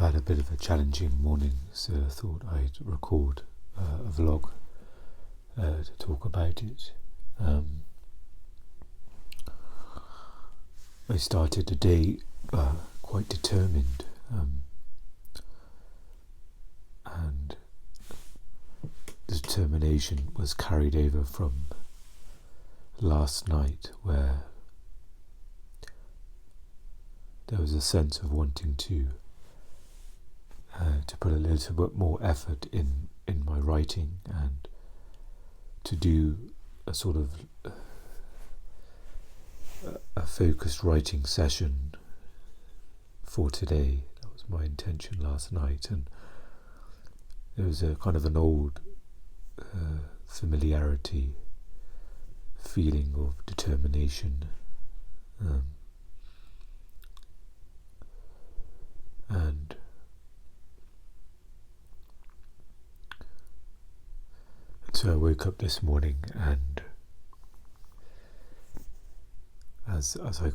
had a bit of a challenging morning, so I thought I'd record a vlog to talk about it. I started the day quite determined, and the determination was carried over from last night, where there was a sense of wanting to put a little bit more effort in my writing and to do a sort of a focused writing session for today. That was my intention last night, and there was a kind of an old familiarity, feeling of determination, and so I woke up this morning, and as I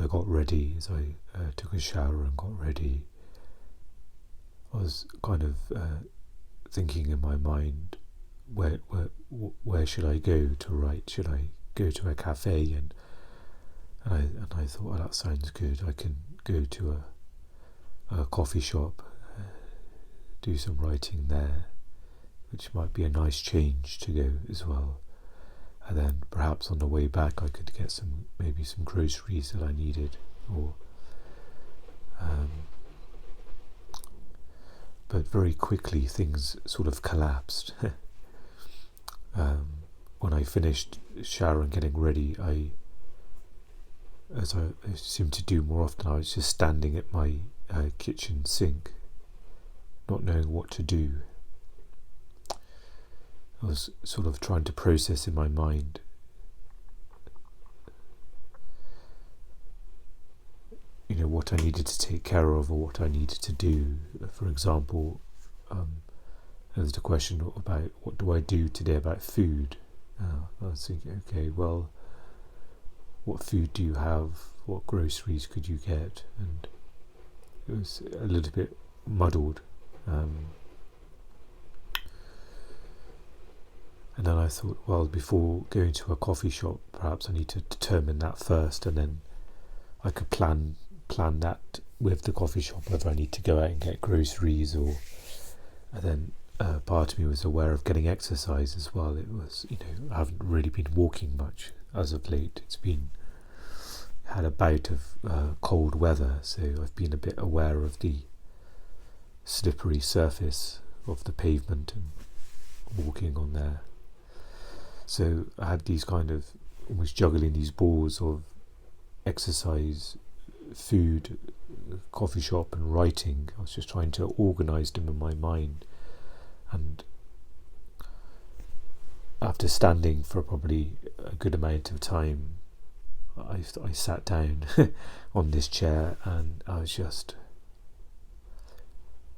got ready, as I took a shower and got ready, I was kind of thinking in my mind, where should I go to write? Should I go to a cafe? And I thought, well, that sounds good. I can go to a coffee shop, do some writing there, which might be a nice change to go as well. And then perhaps on the way back I could get maybe some groceries that I needed, or but very quickly things sort of collapsed. When I finished showering and getting ready, as I seem to do more often, I was just standing at my kitchen sink, not knowing what to do. I was sort of trying to process in my mind what I needed to take care of, or what I needed to do. For example, there's the question about what do I do today about food. I was thinking, okay, well, what food do you have? What groceries could you get? And it was a little bit muddled. And then I thought, well, before going to a coffee shop, perhaps I need to determine that first, and then I could plan that with the coffee shop, whether I need to go out and get groceries, and then part of me was aware of getting exercise as well. It was, I haven't really been walking much as of late. Had a bout of cold weather, so I've been a bit aware of the slippery surface of the pavement and walking on there. So I had these kind of almost juggling these balls of exercise, food, coffee shop and writing. I was just trying to organise them in my mind, and after standing for probably a good amount of time, I sat down on this chair, and I was just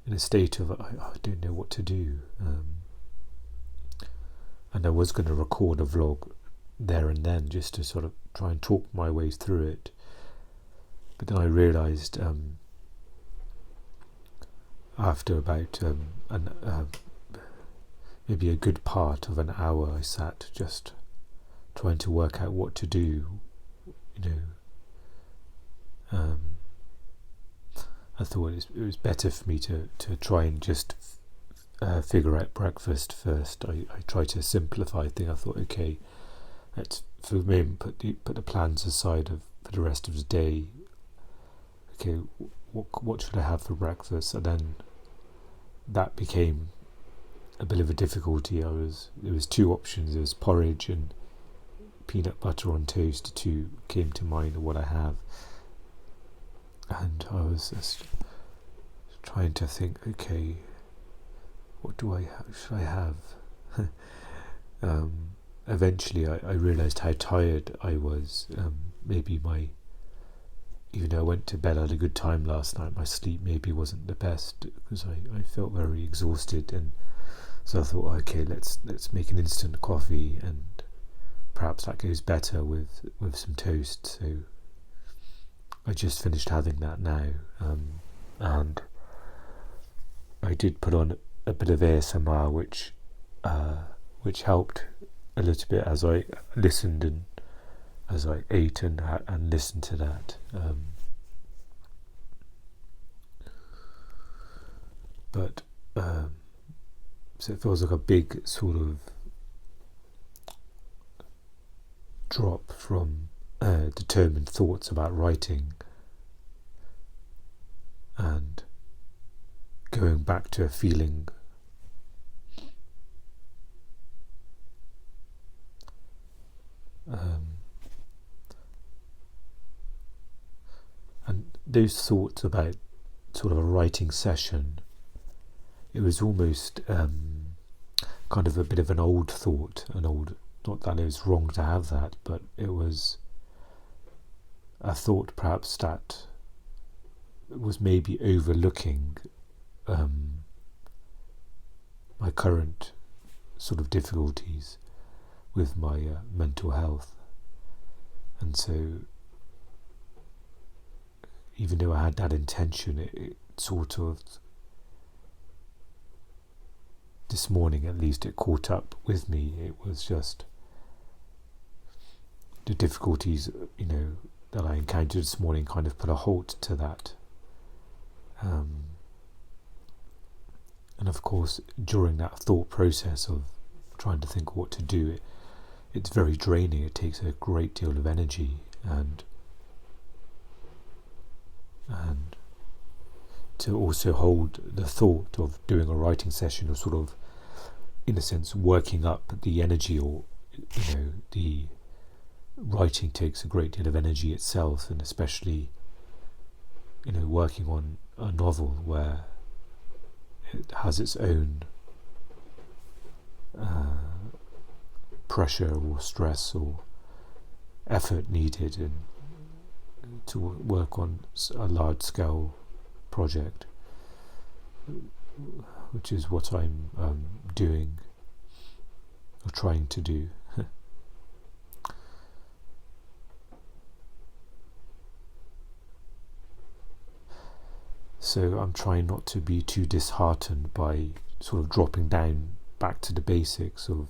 in a state of I don't know what to do. And I was going to record a vlog there and then, just to sort of try and talk my way through it. But then I realised after about maybe a good part of an hour, I sat just trying to work out what to do. I thought it was better for me to try and just figure out breakfast first. I tried to simplify things. I thought, okay, let's for me put the plans aside for the rest of the day. Okay, what should I have for breakfast? And then that became a bit of a difficulty. There was two options. There was porridge and peanut butter on toast. The two came to mind of what I have, and I was just trying to think, okay, what should I have? Eventually I realised how tired I was. Even though I went to bed, I had a good time last night, my sleep maybe wasn't the best, because I felt very exhausted, and so I thought, okay, let's make an instant coffee, and perhaps that goes better with some toast. So I just finished having that now, and I did put on a bit of ASMR, which helped a little bit as I listened and as I ate and listened to that. But so it feels like a big sort of drop from determined thoughts about writing and going back to a feeling and those thoughts about sort of a writing session, it was almost kind of a bit of an old thought, not that it was wrong to have that, but it was a thought perhaps that was maybe overlooking my current sort of difficulties with my mental health. And so even though I had that intention, it sort of, this morning at least, it caught up with me. It was just the difficulties, that I encountered this morning kind of put a halt to that. And of course, during that thought process of trying to think what to do, it's very draining. It takes a great deal of energy, and to also hold the thought of doing a writing session, or sort of, in a sense, working up the energy, or the writing takes a great deal of energy itself, and especially working on a novel where it has its own pressure or stress or effort needed, and to work on a large scale project, which is what I'm doing or trying to do. So I'm trying not to be too disheartened by sort of dropping down back to the basics of.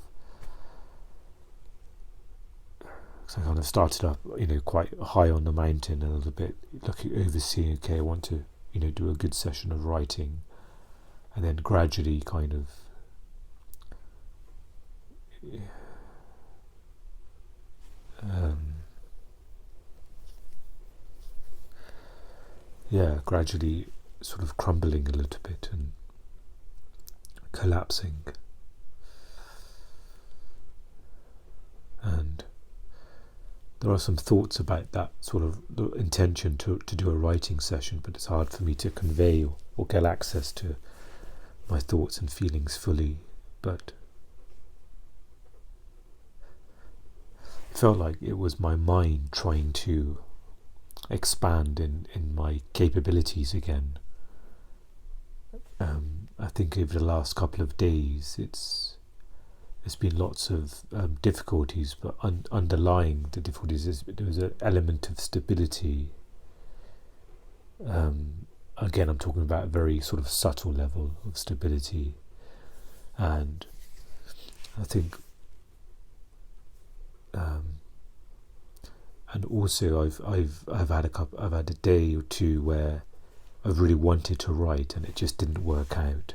So I kind of started up, quite high on the mountain, a little bit overseeing. Okay, I want to, do a good session of writing, and then gradually kind of gradually sort of crumbling a little bit and collapsing. And there are some thoughts about that sort of the intention to do a writing session, but it's hard for me to convey or get access to my thoughts and feelings fully. But it felt like it was my mind trying to expand in my capabilities again. I think over the last couple of days there's been lots of difficulties, but underlying the difficulties there was an element of stability. Again, I'm talking about a very sort of subtle level of stability, and I think, and also I've had a day or two where I've really wanted to write and it just didn't work out.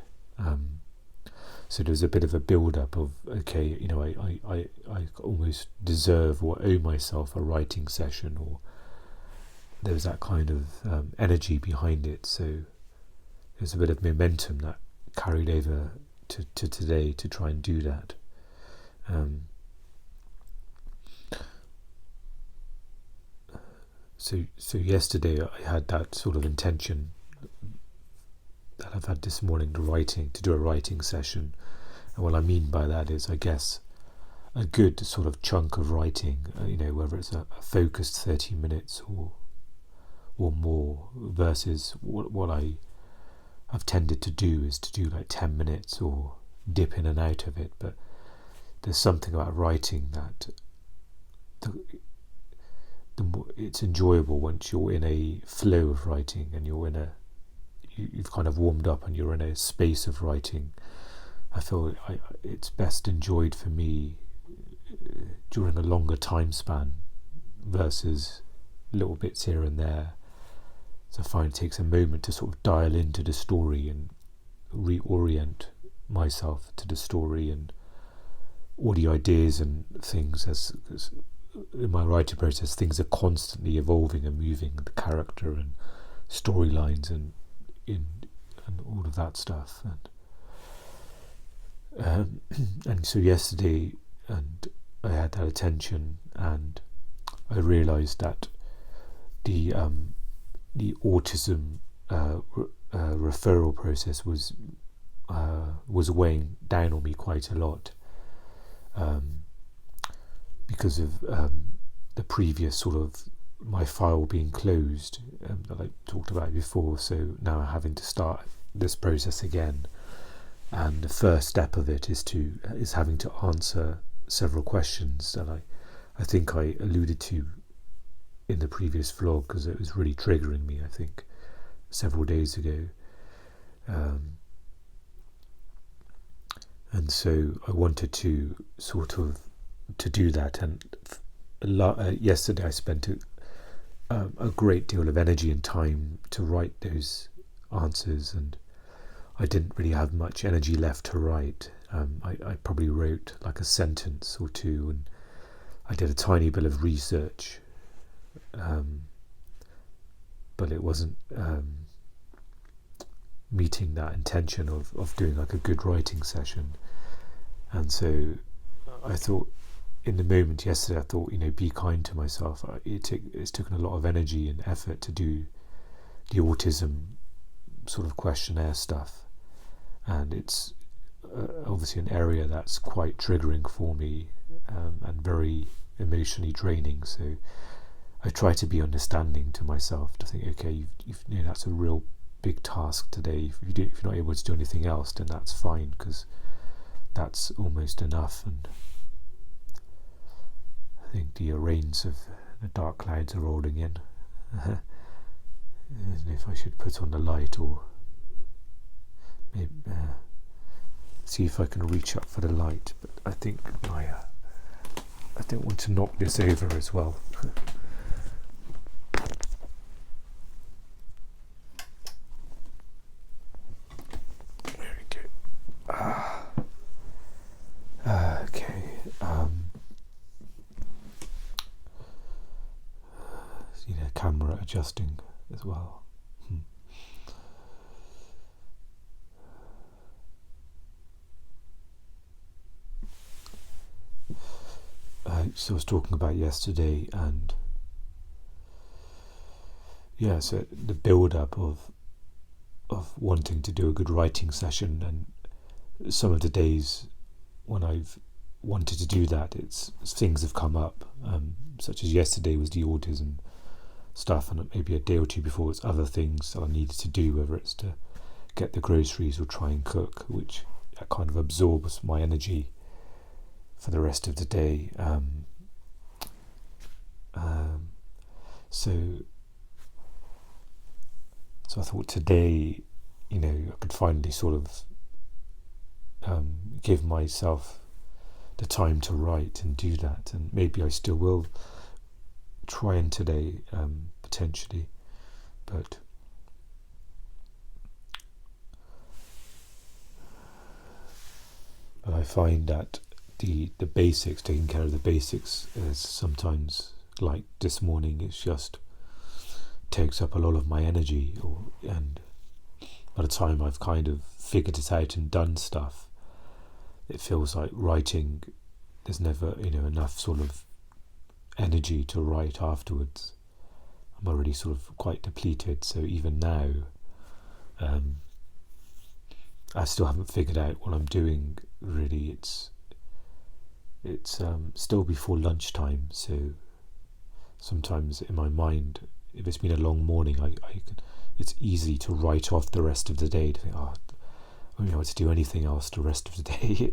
So there's a bit of a build-up of, okay, I almost deserve or owe myself a writing session, or there's that kind of energy behind it. So there's a bit of momentum that carried over to today to try and do that. So yesterday I had that sort of intention that I've had this morning to do a writing session. And what I mean by that is, I guess, a good sort of chunk of writing, whether it's a focused 30 minutes or more, versus what I have tended to do is to do like 10 minutes or dip in and out of it. But there's something about writing that it's enjoyable once you're in a flow of writing and you're you've kind of warmed up and you're in a space of writing, I feel it's best enjoyed for me during a longer time span versus little bits here and there. So I find it takes a moment to sort of dial into the story and reorient myself to the story and all the ideas and things. As in my writing process, things are constantly evolving and moving, the character and storylines and all of that stuff. And so yesterday, and I had that attention, and I realised that the autism referral process was weighing down on me quite a lot, because of the previous sort of my file being closed that I talked about before. So now I'm having to start this process again, and the first step of it is having to answer several questions that I think I alluded to in the previous vlog, because it was really triggering me, I think, several days ago. And so I wanted to sort of to do that, and yesterday I spent a great deal of energy and time to write those answers, and I didn't really have much energy left to write. I probably wrote like a sentence or two, and I did a tiny bit of research, but it wasn't meeting that intention of doing like a good writing session. And so I thought, in the moment yesterday, I thought, be kind to myself. It's taken a lot of energy and effort to do the autism sort of questionnaire stuff, and it's obviously an area that's quite triggering for me, and very emotionally draining. So I try to be understanding to myself, to think, okay, that's a real big task today. If you're not able to do anything else, then that's fine, because that's almost enough. And I think the rains of the dark clouds are rolling in. I don't know if I should put on the light, or maybe see if I can reach up for the light, but I think I don't want to knock this over as well. There we go. Okay. Camera adjusting as well. So I was talking about yesterday, and so the build-up of wanting to do a good writing session, and some of the days when I've wanted to do that, things have come up, such as yesterday was the autism stuff, and maybe a day or two before it's other things that I needed to do, whether it's to get the groceries or try and cook, which kind of absorbs my energy for the rest of the day. So I thought today, I could finally sort of give myself the time to write and do that, and maybe I still will try and today, potentially, but I find that the basics, taking care of the basics, is sometimes, like this morning, it's just takes up a lot of my energy, and by the time I've kind of figured it out and done stuff, it feels like writing, there's never enough sort of energy to write afterwards. I'm already sort of quite depleted, so even now I still haven't figured out what I'm doing really. It's still before lunchtime, so sometimes in my mind, if it's been a long morning, it's easy to write off the rest of the day, to think, I don't know how to do anything else the rest of the day.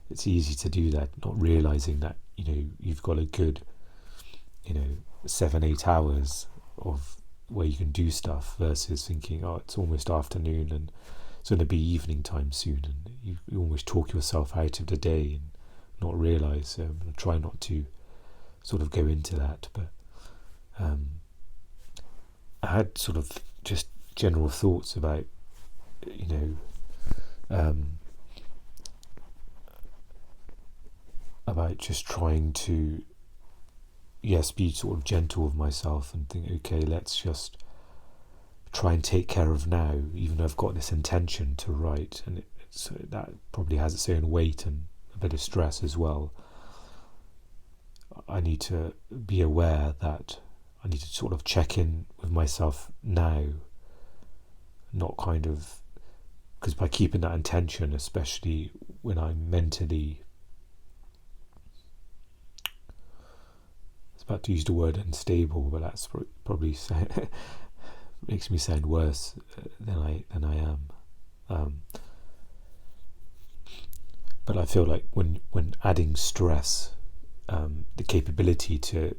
It's easy to do that, not realising that you've got a good 7-8 hours of where you can do stuff, versus thinking, oh, it's almost afternoon and it's going to be evening time soon, and you almost talk yourself out of the day and not realise. I try not to sort of go into that, but I had sort of just general thoughts about, about just trying to, yes, be sort of gentle with myself and think, okay, let's just try and take care of now, even though I've got this intention to write, and that probably has its own weight and a bit of stress as well. I need to be aware that I need to sort of check in with myself now, not kind of, because by keeping that intention, especially when I'm mentally, I was about to use the word unstable, but that's probably makes me sound worse than I am. But I feel like when adding stress, the capability to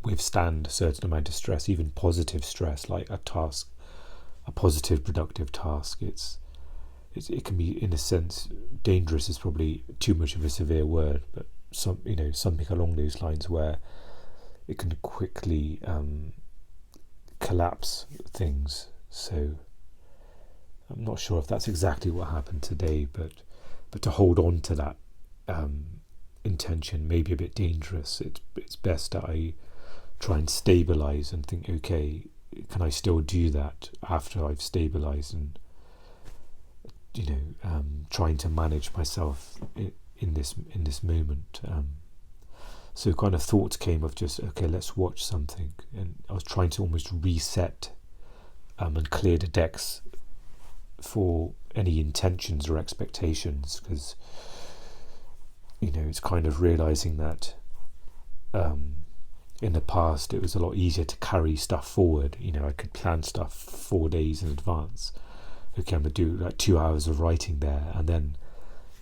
withstand a certain amount of stress, even positive stress, like a positive, productive task, it can be, in a sense, dangerous is probably too much of a severe word, but something along those lines, where it can quickly collapse things. So I'm not sure if that's exactly what happened today, but to hold on to that intention may be a bit dangerous. It's best that I try and stabilize and think, okay, can I still do that after I've stabilized, and trying to manage myself in this moment. So kind of thoughts came of just, okay, let's watch something, and I was trying to almost reset and clear the decks for any intentions or expectations, because it's kind of realizing that in the past it was a lot easier to carry stuff forward. I could plan stuff 4 days in advance. Okay, I'm going to do like 2 hours of writing there, and then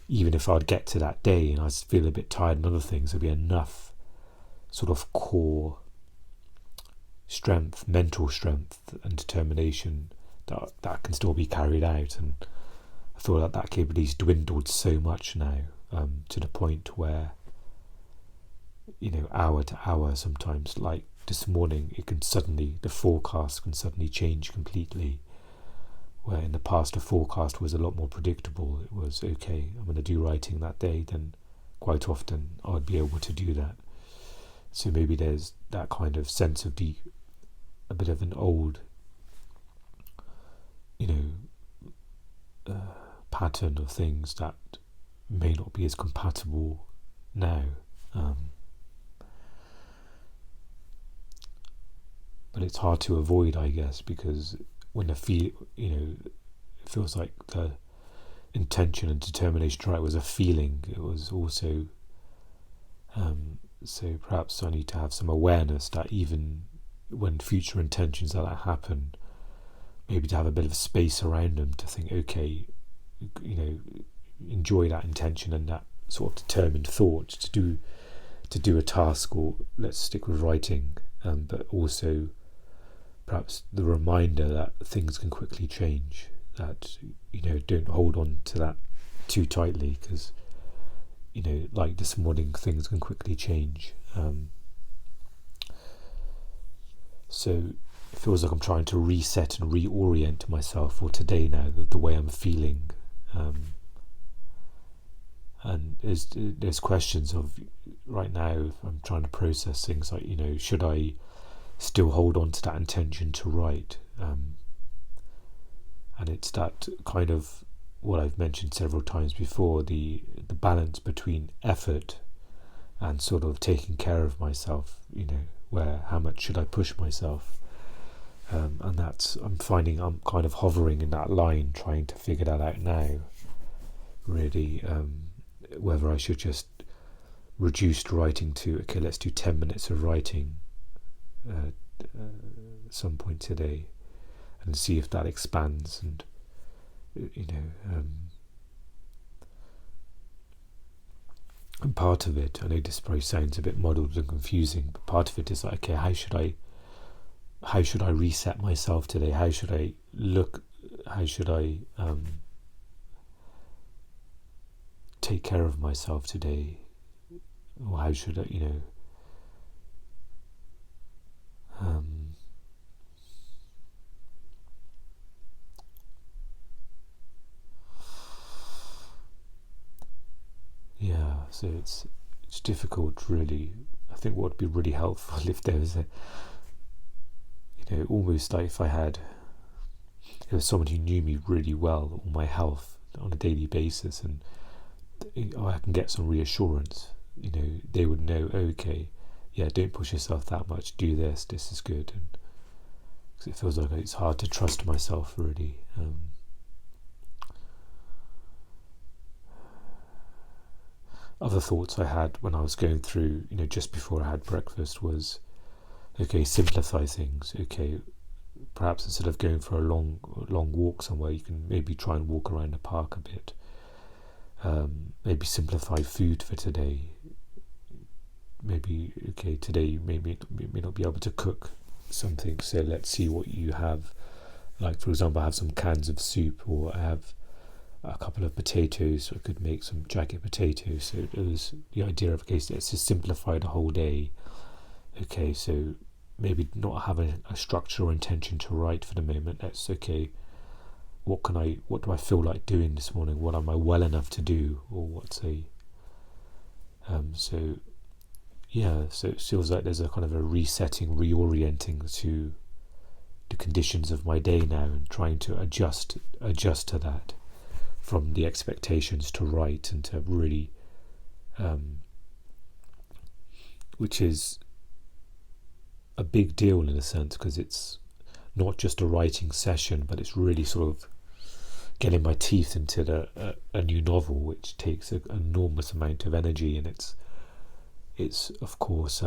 even if I'd get to that day and I feel a bit tired and other things, there'd be enough sort of core strength, mental strength and determination that can still be carried out. And I feel like that capability's dwindled so much now, to the point where hour to hour, sometimes, like this morning, the forecast can suddenly change completely, where in the past the forecast was a lot more predictable. It was, okay, I'm going to do writing that day, then quite often I'd be able to do that. So maybe there's that kind of sense of a bit of an old pattern of things that may not be as compatible now. But it's hard to avoid, I guess, because when it feels like the intention and determination to write was a feeling, it was also so perhaps I need to have some awareness that even when future intentions like that happen, maybe to have a bit of space around them to think, okay, enjoy that intention and that sort of determined thought to do a task, or let's stick with writing, but also perhaps the reminder that things can quickly change, that don't hold on to that too tightly, because like this morning, things can quickly change. So it feels like I'm trying to reset and reorient myself for today now, the way I'm feeling. And there's questions of, right now, I'm trying to process things like, should I still hold on to that intention to write? And it's that kind of what I've mentioned several times before, the balance between effort and sort of taking care of myself, where how much should I push myself? And that's, I'm finding I'm kind of hovering in that line, trying to figure that out now, really, whether I should just reduce writing to, okay, let's do 10 minutes of writing at some point today, and see if that expands. And and part of it, I know this probably sounds a bit muddled and confusing, but part of it is like, okay, how should I how should I reset myself today? How should I look? How should I take care of myself today? Or how should I, yeah, so it's difficult, really. I think what would be really helpful if there was almost like if there was someone who knew me really well, or my health on a daily basis, and I can get some reassurance. They would know, okay, yeah, don't push yourself that much. Do this. This is good. And cause it feels like it's hard to trust myself, really. Other thoughts I had when I was going through, just before I had breakfast was, okay, simplify things. Okay, perhaps instead of going for a long walk somewhere, you can maybe try and walk around the park a bit. Maybe simplify food for today. Maybe, okay, today you may not be able to cook something, so let's see what you have. Like, for example, I have some cans of soup, or I have a couple of potatoes, so I could make some jacket potatoes. So it was the idea of, okay, let's just simplify the whole day. Okay, so maybe not having a structure or intention to write for the moment. That's okay. What do I feel like doing this morning? What am I well enough to do? Or so it feels like there's a kind of a resetting, reorienting to the conditions of my day now, and trying to adjust to that, from the expectations to write and to really, which is a big deal in a sense, because it's not just a writing session, but it's really sort of getting my teeth into a new novel, which takes an enormous amount of energy, and it's of course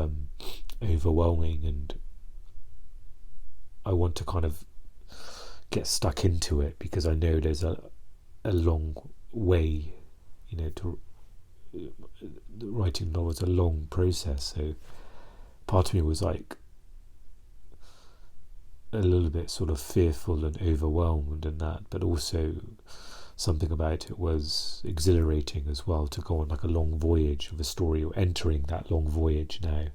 overwhelming, and I want to kind of get stuck into it, because I know there's a long way, to writing novels, a long process. So part of me was like a little bit sort of fearful and overwhelmed and that, but also something about it was exhilarating as well, to go on like a long voyage of a story, or entering that long voyage now,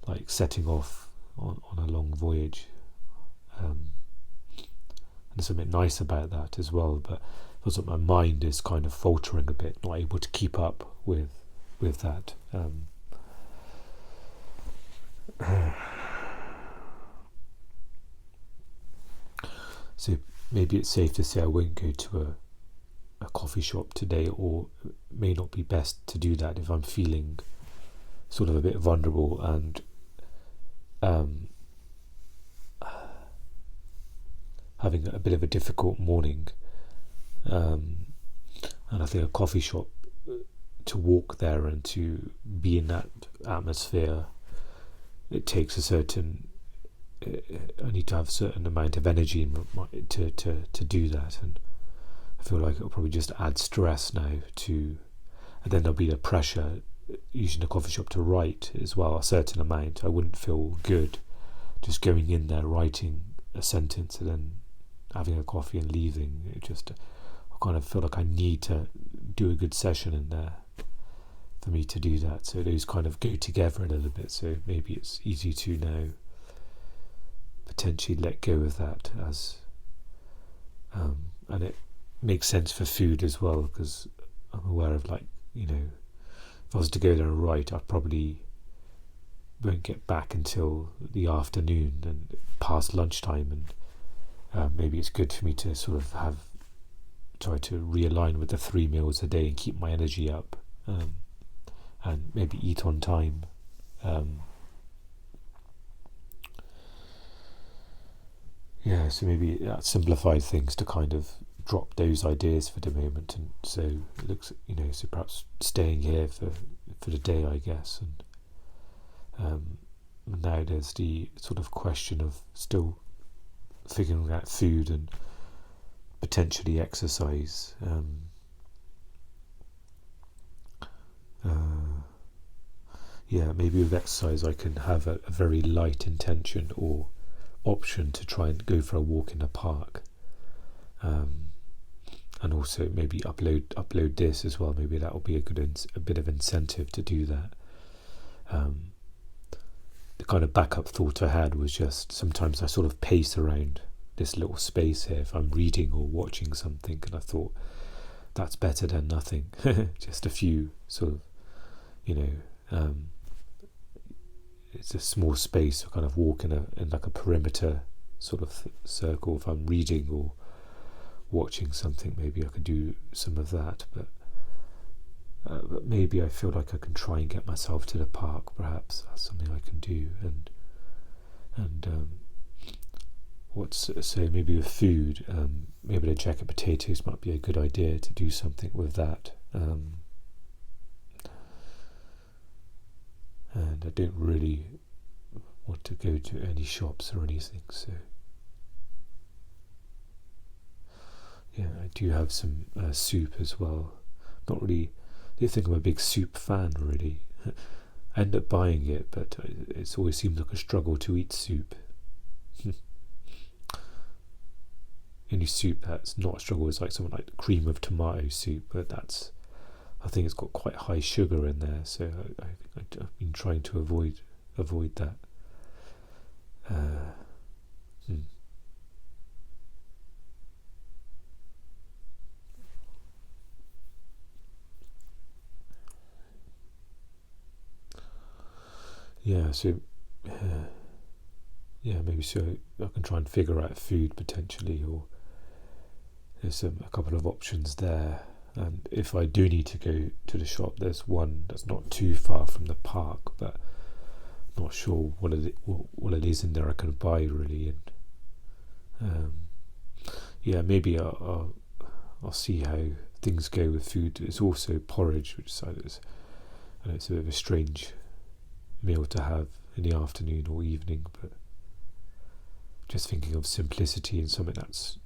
like setting off on a long voyage. And there's something nice about that as well, but it feels like my mind is kind of faltering a bit, not able to keep up with that. So maybe it's safe to say I won't go to a coffee shop today, or it may not be best to do that if I'm feeling sort of a bit vulnerable and having a bit of a difficult morning. And I think a coffee shop, to walk there and to be in that atmosphere, it takes a certain, I need to have a certain amount of energy to do that, and I feel like it'll probably just add stress now and then there'll be the pressure using the coffee shop to write as well, a certain amount. I wouldn't feel good just going in there, writing a sentence, and then having a coffee and leaving. I kind of feel like I need to do a good session in there for me to do that. So those kind of go together a little bit. So maybe it's easy to now potentially let go of that, as and it makes sense for food as well, because I'm aware of, like, if I was to go there and write, I probably won't get back until the afternoon and past lunchtime, and maybe it's good for me to sort of try to realign with the 3 meals a day and keep my energy up, and maybe eat on time. So maybe that simplified things to kind of drop those ideas for the moment, and so it looks, so perhaps staying here for the day, I guess, and now there's the sort of question of still figuring out food and potentially exercise. Maybe with exercise I can have a very light intention, or option to try and go for a walk in a park, and also maybe upload this as well. Maybe that will be a bit of incentive to do that. The kind of backup thought I had was just sometimes I sort of pace around this little space here if I'm reading or watching something, and I thought that's better than nothing. Just a few sort of, it's a small space, so kind of walk in like a perimeter sort of circle. If I'm reading or watching something, maybe I could do some of that, but maybe I feel like I can try and get myself to the park. Perhaps that's something I can do. And maybe with food, maybe the jacket potatoes might be a good idea to do something with that. And I don't really want to go to any shops or anything, so yeah, I do have some soup as well. Not really, I don't think I'm a big soup fan really. I end up buying it, but it always seems like a struggle to eat soup. Only soup that's not a struggle is like something like cream of tomato soup, but I think it's got quite high sugar in there, so I've been trying to avoid that. Yeah, so maybe so I can try and figure out food potentially, or there's a couple of options there. And if I do need to go to the shop, there's one that's not too far from the park, but I'm not sure what it is in there I can buy really. And maybe I'll see how things go with food. There's also porridge, which I know it's a bit of a strange meal to have in the afternoon or evening, but just thinking of simplicity and something that's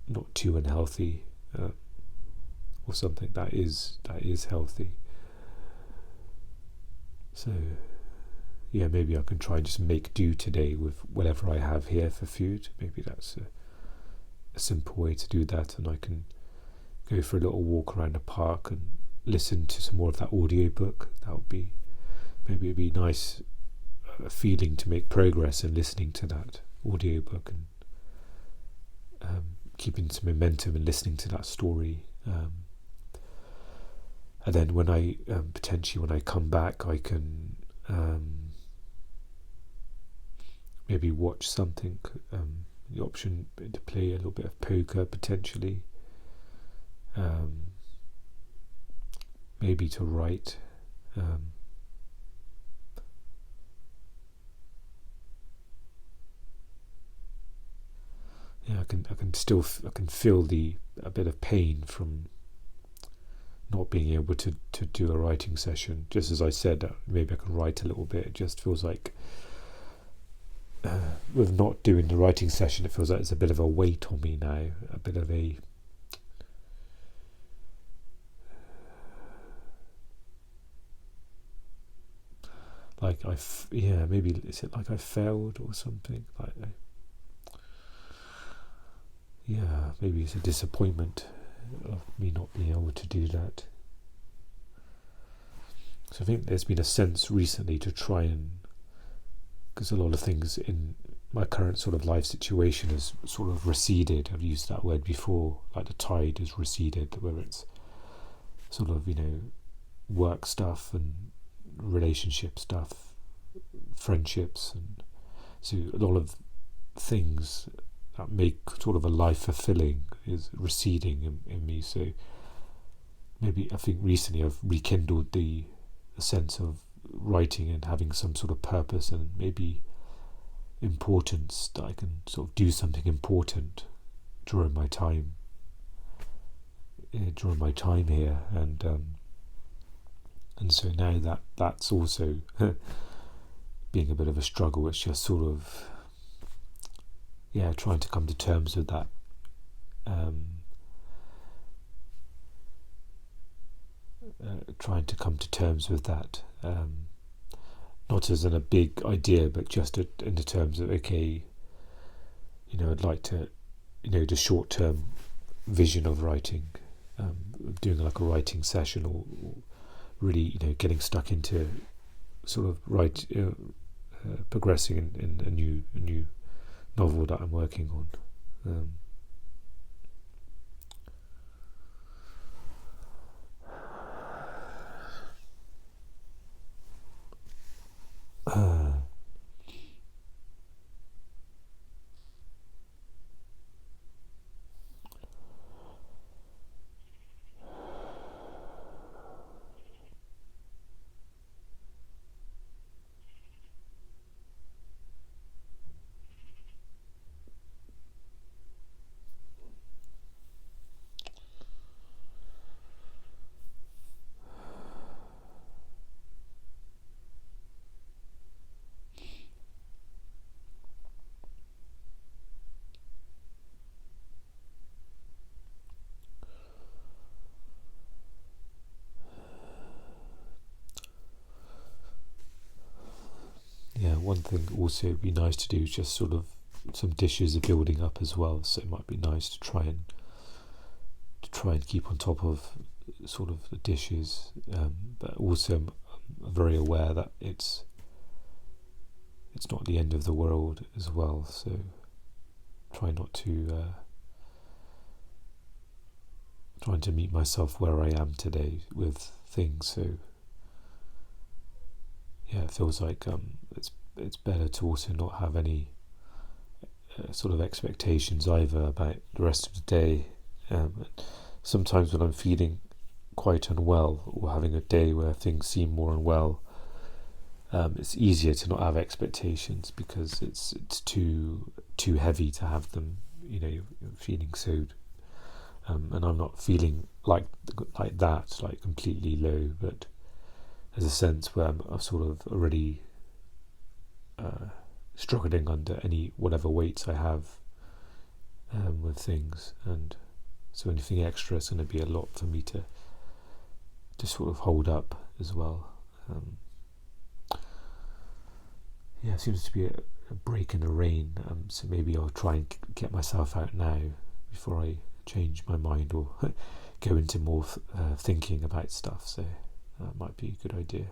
not too unhealthy, or something that is healthy. So yeah, maybe I can try and just make do today with whatever I have here for food. Maybe that's a simple way to do that, and I can go for a little walk around the park and listen to some more of that audiobook. That would be, maybe it'd be nice feeling to make progress in listening to that audiobook and keeping some momentum and listening to that story. And then when I potentially when I come back, I can maybe watch something. The option to play a little bit of poker potentially. Maybe to write. I can feel a bit of pain from not being able to do a writing session. Just as I said, maybe I can write a little bit. It just feels like with not doing the writing session, it feels like it's a bit of a weight on me now, a bit of a like maybe is it like I failed or something, like maybe it's a disappointment of me not being able to do that. So I think there's been a sense recently to try and, because a lot of things in my current sort of life situation has sort of receded. I've used that word before, like the tide has receded, where it's sort of, work stuff and relationship stuff, friendships, and so a lot of things that make sort of a life fulfilling is receding in me. So maybe I think recently I've rekindled the sense of writing and having some sort of purpose and maybe importance, that I can sort of do something important during my time here, and so now that's also being a bit of a struggle. It's just sort of trying to come to terms with that, not as in a big idea, but just in the terms of, okay, I'd like to, the short-term vision of writing, doing like a writing session, or really, getting stuck into sort of progressing in a new novel that I'm working on. One thing also would be nice to do is just sort of some dishes are building up as well, so it might be nice to try and keep on top of sort of the dishes, but also I'm very aware that it's not the end of the world as well, so trying to meet myself where I am today with things. So it feels like it's better to also not have any sort of expectations either about the rest of the day. Sometimes when I'm feeling quite unwell, or having a day where things seem more unwell, it's easier to not have expectations, because it's too heavy to have them. You're feeling so, and I'm not feeling like that, like completely low, but there's a sense where I'm sort of already struggling under any whatever weights I have with things, and so anything extra is going to be a lot for me to sort of hold up as well. It seems to be a break in the rain, so maybe I'll try and get myself out now before I change my mind or go into more thinking about stuff, so that might be a good idea.